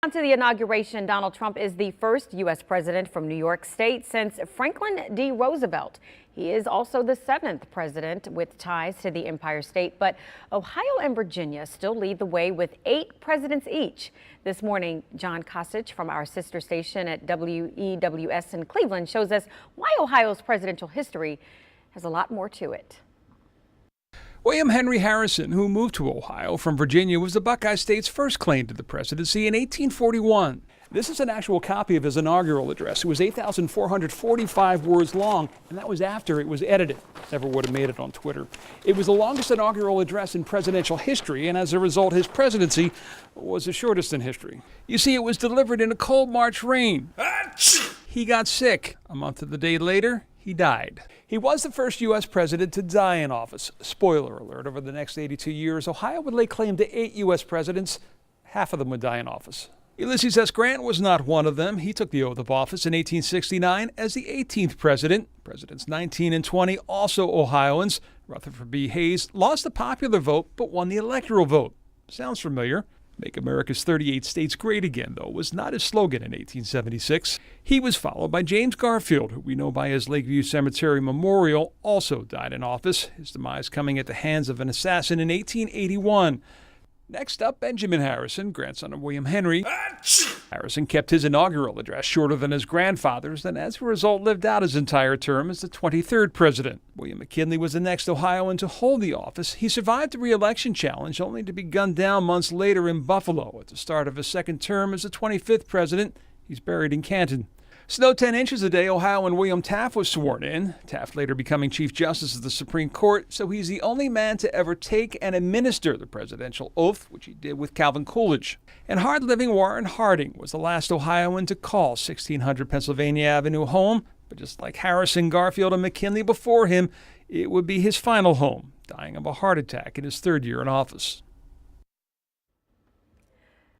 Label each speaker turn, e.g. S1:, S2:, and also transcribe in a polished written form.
S1: On to the inauguration, Donald Trump is the first U.S. president from New York State since Franklin D. Roosevelt. He is also the seventh president with ties to the Empire State, but Ohio and Virginia still lead the way with 8 presidents each. This morning, John Kosich from our sister station at WEWS in Cleveland shows us why Ohio's presidential history has a lot more to it.
S2: William Henry Harrison, who moved to Ohio from Virginia, was the Buckeye State's first claim to the presidency in 1841. This is an actual copy of his inaugural address. It was 8,445 words long, and that was after it was edited. Never would have made it on Twitter. It was the longest inaugural address in presidential history, and as a result, his presidency was the shortest in history. You see, it was delivered in a cold March rain. He got sick. A month of the day later, he died. He was the first U.S. president to die in office. Spoiler alert, over the next 82 years, Ohio would lay claim to 8 U.S. presidents. Half of them would die in office. Ulysses S. Grant was not one of them. He took the oath of office in 1869 as the 18th president. Presidents 19 and 20, also Ohioans. Rutherford B. Hayes lost the popular vote but won the electoral vote. Sounds familiar. Make America's 38 states great again, though, was not his slogan in 1876. He was followed by James Garfield, who we know by his Lakeview Cemetery memorial, also died in office, his demise coming at the hands of an assassin in 1881. Next up, Benjamin Harrison, grandson of William Henry. Harrison kept his inaugural address shorter than his grandfather's, and as a result lived out his entire term as the 23rd president. William McKinley was the next Ohioan to hold the office. He survived the re-election challenge, only to be gunned down months later in Buffalo at the start of his second term as the 25th president. He's buried in Canton. Snowed 10 inches a day, Ohioan William Taft was sworn in. Taft later becoming Chief Justice of the Supreme Court, so he's the only man to ever take and administer the presidential oath, which he did with Calvin Coolidge. And hard-living Warren Harding was the last Ohioan to call 1600 Pennsylvania Avenue home, but just like Harrison, Garfield, and McKinley before him, it would be his final home, dying of a heart attack in his third year in office.